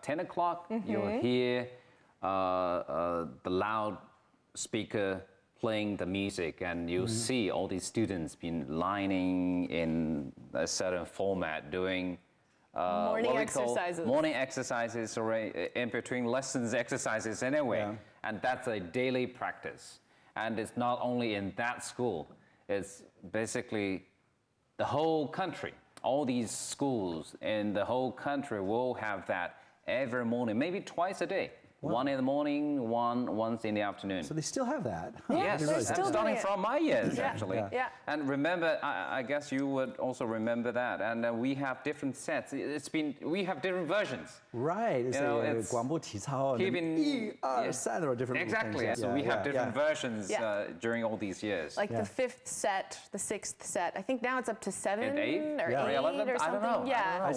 10 o'clock, you'll hear the loud speaker playing the music, and you'll see all these students been lining in a certain format, doing morning exercises. Morning exercises, or in between lessons exercises anyway. Yeah. And that's a daily practice. And it's not only in that school, it's basically the whole country. All these schools in the whole country will have that every morning, maybe twice a day. Wow. One in the morning, once in the afternoon. So they still have that? Yes, they're still starting from my years, yeah. actually. Yeah. And remember, I guess you would also remember that. And we have different sets. We have different versions. Right. It's keeping 1, 2, 3 or different exactly. things. So we have different versions during all these years. Like the 5th set, the 6th set. I think now it's up to 7 and 8 or 8 11? or something. I don't know. Yeah.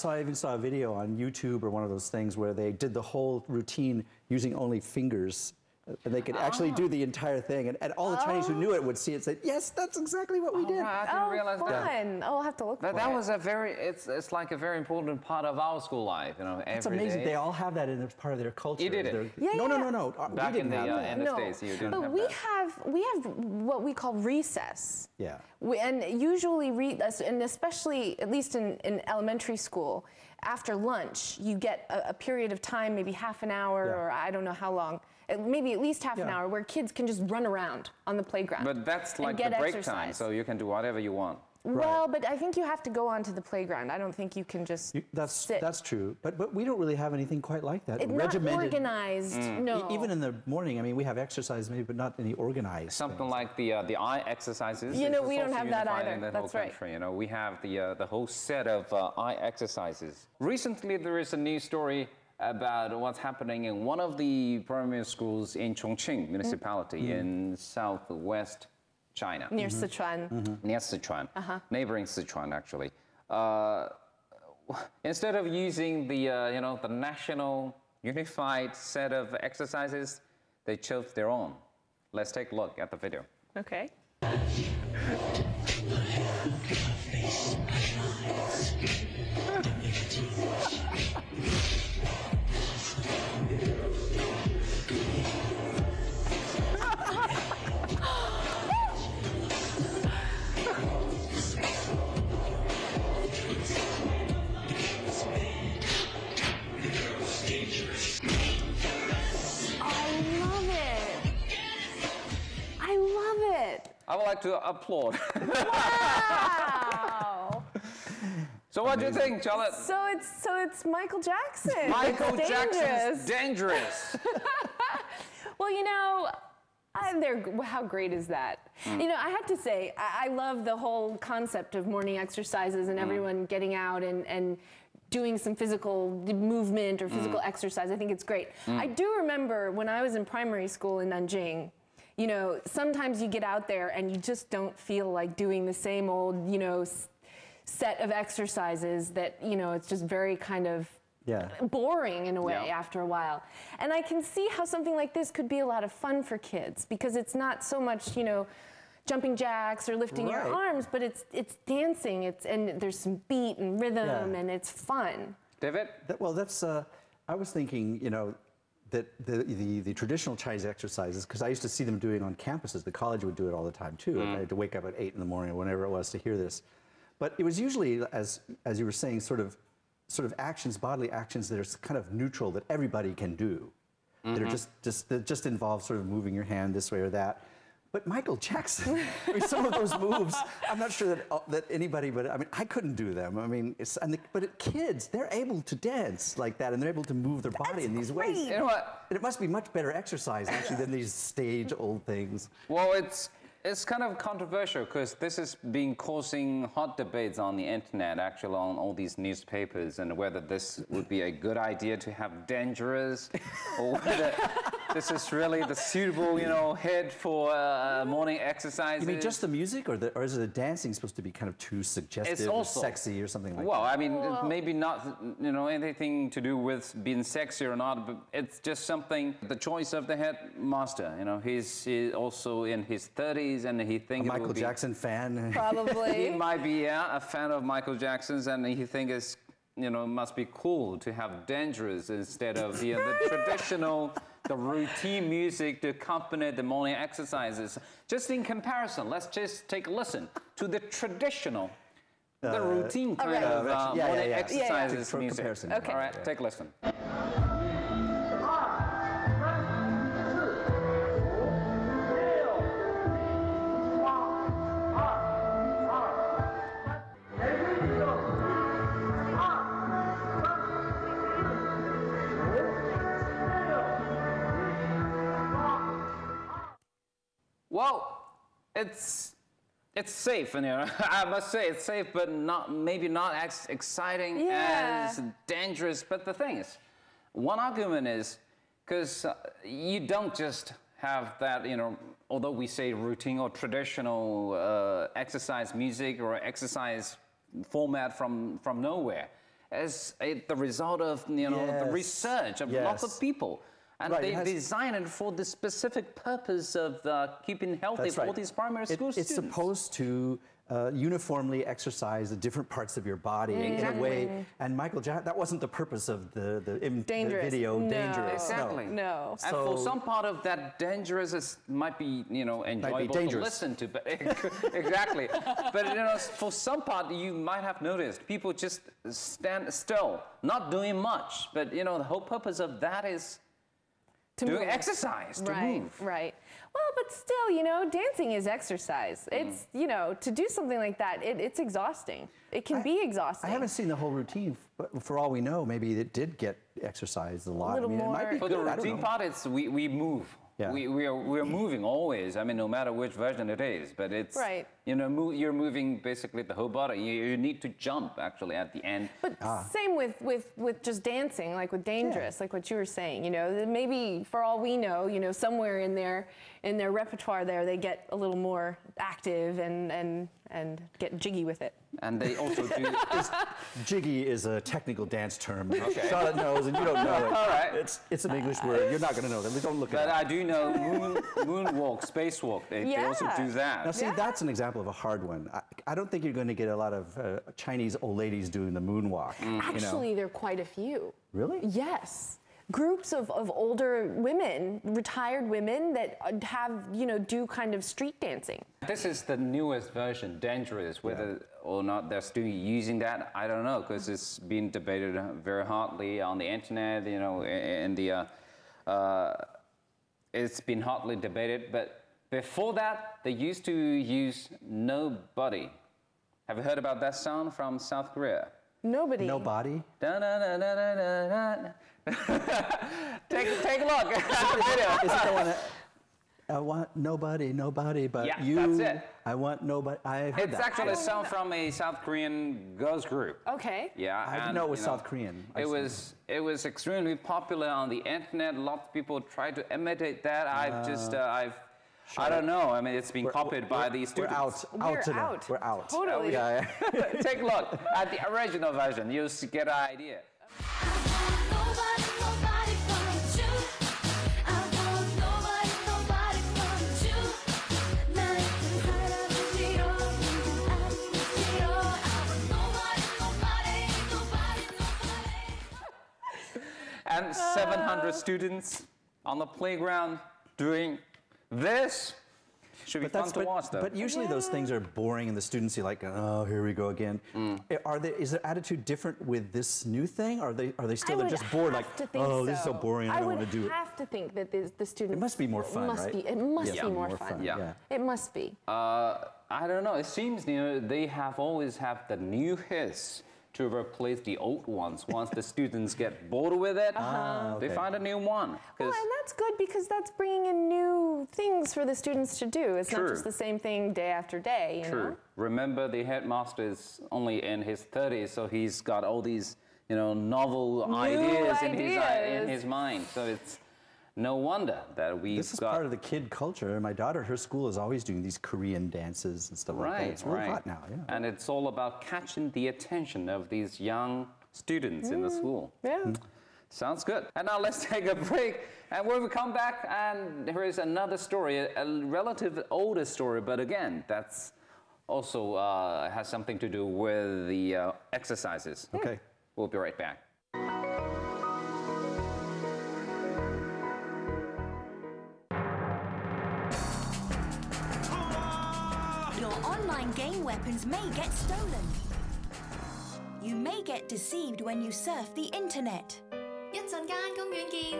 I even saw a video on YouTube or one of those things where they did the whole routine using only fingers. And they could actually do the entire thing. And all the Chinese who knew it would see it and say, yes, that's exactly what we did. Right, I didn't realize fun. that. I'll have to look for that was a very, it's like a very important part of our school life, you know, It's every amazing. day. They all have that in part of their culture. You did it? No. Back in the States, you didn't have that. We have what we call recess. Yeah. And usually, and especially, at least in elementary school, after lunch, you get a period of time, maybe half an hour, or I don't know how long, maybe at least half an hour, where kids can just run around on the playground. But that's like the break time, so you can do whatever you want. Well, but I think you have to go onto the playground. I don't think you can just sit. That's true. But we don't really have anything quite like that. It's not organized, no. Even in the morning, I mean, we have exercise maybe, but not any organized. Something things. like the eye exercises. You know, we don't have that either. In the That's whole right. country. You know, we have the whole set of eye exercises. Recently, there is a news story about what's happening in one of the primary schools in Chongqing municipality in southwest China. Near Sichuan. Near Sichuan, neighboring Sichuan, actually. Instead of using the the national unified set of exercises, they chose their own. Let's take a look at the video. Okay. I would like to applaud. Wow! So what do you think, Charlotte? So it's Michael Jackson. Michael Jackson's dangerous. Well, you know, how great is that? You know, I have to say, I love the whole concept of morning exercises and everyone getting out and doing some physical movement or physical exercise. I think it's great. I do remember when I was in primary school in Nanjing, you know, sometimes you get out there and you just don't feel like doing the same old, you know, set of exercises that, you know, it's just very kind of boring in a way after a while. And I can see how something like this could be a lot of fun for kids because it's not so much, you know, jumping jacks or lifting your arms, but it's dancing, and there's some beat and rhythm and it's fun. David? Well, that's, I was thinking, you know, that the traditional Chinese exercises, because I used to see them doing on campuses, the college would do it all the time too. I had to wake up at 8 in the morning or whenever it was to hear this. But it was usually, as you were saying, sort of actions, bodily actions that are kind of neutral that everybody can do. That are that just involve sort of moving your hand this way or that. But Michael Jackson, I mean, some of those moves, I'm not sure that anybody, but I mean, I couldn't do them. I mean, but kids, they're able to dance like that, and they're able to move their body in these ways. You know what? And it must be much better exercise, actually, than these stage old things. Well, it's kind of controversial because this is being causing hot debates on the internet, actually, on all these newspapers, and whether this would be a good idea to have dangerous, or whether this is really the suitable, you know, head for morning exercises. You mean just the music, or is the dancing supposed to be kind of too suggestive or sexy or something like that? Well, I mean, maybe not, you know, anything to do with being sexy or not, but it's just something, the choice of the headmaster, you know, he's also in his 30s and he thinks a Michael Jackson fan. Probably. He might be, a fan of Michael Jackson's, and he thinks it's must be cool to have dangerous instead of the traditional, the routine music to accompany the morning exercises. Just in comparison, let's just take a listen to the traditional, the routine kind of morning exercises music. Comparison. Okay. All right, take a listen. Well, it's safe, and I must say it's safe, but maybe not as exciting as dangerous. But the thing is, one argument is because you don't just have that, although we say routine or traditional exercise music or exercise format from nowhere, as the result of the research of lots of people. And they designed it for the specific purpose of keeping healthy for these primary school students. It's supposed to uniformly exercise the different parts of your body in a way. And Michael Jackson, that wasn't the purpose of the video, Dangerous. Exactly. No. And for some part of that, dangerous might be, enjoyable to listen to. But exactly. But, for some part, you might have noticed people just stand still, not doing much. But, the whole purpose of that is doing exercise, to move. Right. Well, but still, dancing is exercise. It's, to do something like that, it's exhausting. It can be exhausting. I haven't seen the whole routine, but for all we know, maybe it did get exercised a lot. A little more. It might be For the routine part, it's we move. Yeah. We're moving always. I mean, no matter which version it is, but it's you're moving basically the whole body. You need to jump actually at the end. But same with just dancing, like with Dangerous, like what you were saying. Maybe for all we know, somewhere in their repertoire there, they get a little more active and get jiggy with it. And they also do. Jiggy is a technical dance term. Charlotte knows, and you don't know it. All right. It's an English word. You're not going to know that. We don't look at it. But I do know moonwalk, spacewalk. They also do that. Now, see, that's an example of a hard one. I don't think you're going to get a lot of Chinese old ladies doing the moonwalk. Actually, there are quite a few. Really? Yes. Groups of older women, retired women that have, do kind of street dancing. This is the newest version, Dangerous. Whether or not they're still using that, I don't know, because it's been debated very hotly on the internet, it's been hotly debated. But before that, they used to use Nobody. Have you heard about that song from South Korea? Nobody. Take a look at the video. Is it the one that I want nobody but you? That's it. I want nobody. It's actually a song from a South Korean girls group. Okay. Yeah. I didn't know it was South Korean. It was extremely popular on the internet. Lots of people try to imitate that. I don't know. I mean, it's been copied by these students. We're out. Totally. Take a look at the original version. You'll get an idea. And 700 students on the playground doing this. Should be fun to watch, though. But usually those things are boring, and the students are like, "Oh, here we go again." Is their attitude different with this new thing? Are they still just bored? Like, oh, this is so boring. I don't want to do it. I would have to think that the students. It must be more fun, right? It must be more fun. Yeah. It must be. I don't know. It seems they have always have the new hits to replace the old ones. Once the students get bored with it, they find a new one. Well, and that's good because that's bringing in new things for the students to do. It's not just the same thing day after day, you know? Remember, the headmaster is only in his 30s, so he's got all these, novel ideas in his mind. So it's no wonder that This is part of the kid culture. My daughter, her school is always doing these Korean dances and stuff like that. It's really hot now, And it's all about catching the attention of these young students in the school. Yeah. Sounds good. And now let's take a break. And when we come back, and here is another story, a relative older story, but again, that's also has something to do with the exercises. Okay. We'll be right back. Your online game weapons may get stolen. You may get deceived when you surf the internet. 一陣間公園見。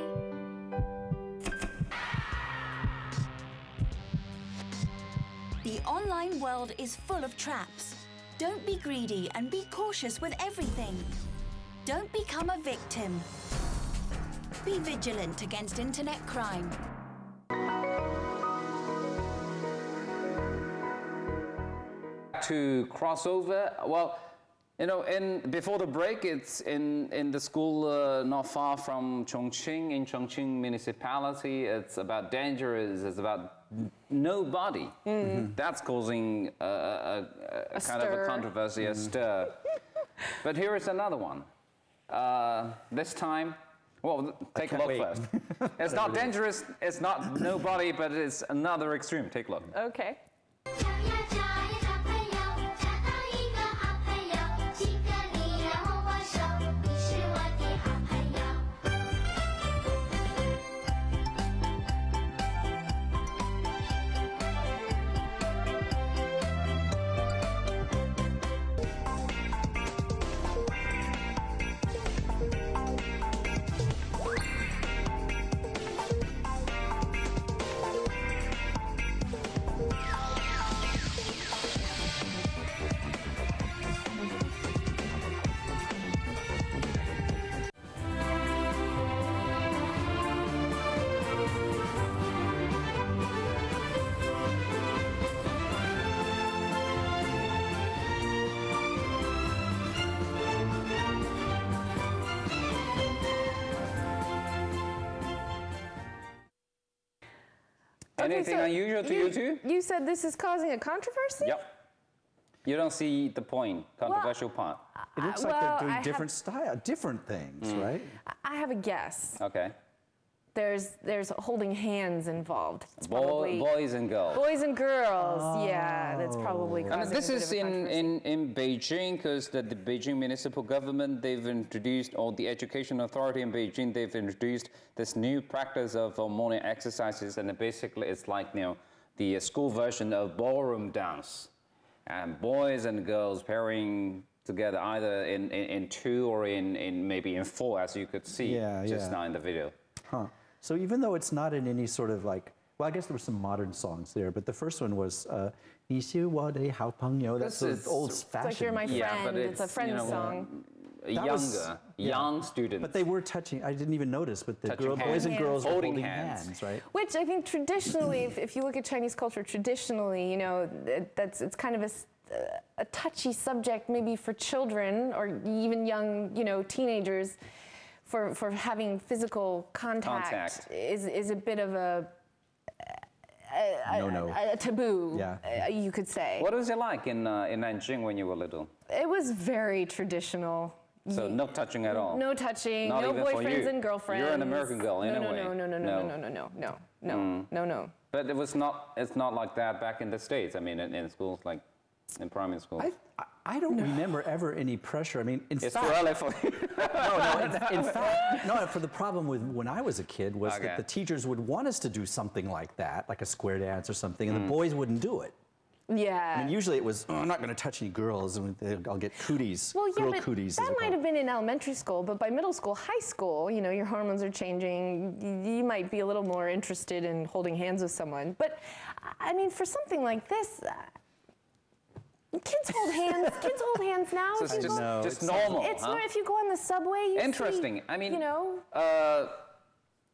The online world is full of traps. Don't be greedy and be cautious with everything. Don't become a victim. Be vigilant against internet crime. To cross over, well, you know, before the break, it's in the school not far from Chongqing, in Chongqing municipality. It's about dangerous. It's about nobody. That's causing a kind of a controversy, a stir. But here is another one. This time, well, take a look first. It's not dangerous. It's not nobody, but it's another extreme. Take a look. Okay. Anything unusual to you too? You said this is causing a controversy? Yep. You don't see the point, controversial part. It looks like they're doing different things, right? I have a guess. Okay. There's holding hands involved. It's Boys and girls. Boys and girls. Yeah, that's probably causing And this a bit is of a controversy. in Beijing, because the Beijing municipal government, they've introduced, or the education authority in Beijing, they've introduced this new practice of morning exercises, and basically it's like, you know, the school version of ballroom dance, and boys and girls pairing together either in two or in maybe in four, as you could see just now in the video. Huh. So even though it's not in any sort of like, well, I guess there were some modern songs there, but the first one was 你是我的好朋友. That's sort of old-fashioned. It's like you're my friend. Yeah, but it's a friend song. Young students. But they were touching. I didn't even notice. But the boys and girls were holding hands, right? Which I think traditionally, if you look at Chinese culture, traditionally, you know, it's kind of a touchy subject, maybe for children or even young, you know, teenagers. For having physical contact. Is a bit of a taboo, you could say. What was it like in Nanjing when you were little? It was very traditional. So no touching at all? No touching, Not no even for boyfriends you. and girlfriends. You're an American girl in a way. No. But it's not like that back in the States. I mean, in schools, like in primary school. I don't remember ever any pressure. I mean, in fact, it's too early for you. in fact, for the problem with when I was a kid was that the teachers would want us to do something like that, like a square dance or something, and the boys wouldn't do it. Yeah. I mean, usually it was, I'm not going to touch any girls, and I'll get cooties. Well, yeah, girl but cooties. That might have been in elementary school, but by middle school, high school, you know, your hormones are changing. You might be a little more interested in holding hands with someone. But I mean, for something like this. Kids hold hands. Kids hold hands now. So it's just normal. It's if you go on the subway. Interesting. See, I mean, you know,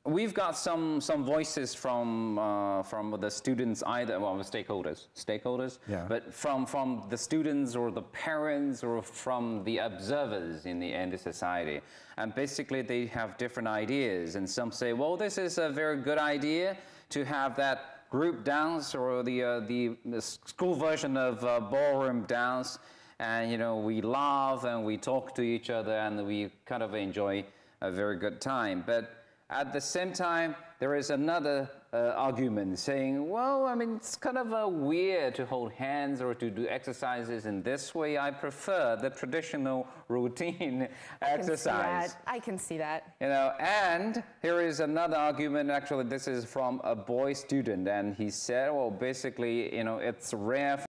we've got some voices from the students, either the stakeholders. Yeah. But from the students or the parents or from the observers in the society, and basically they have different ideas. And some say, well, this is a very good idea to have that group dance or the school version of ballroom dance, and you know, we laugh and we talk to each other and we kind of enjoy a very good time. But At the same time, there is another argument saying, well, I mean, it's kind of weird to hold hands or to do exercises in this way. I prefer the traditional routine exercise. I can see that. You know, and here is another argument. Actually, this is from a boy student, and he said, well, basically, you know, it's rare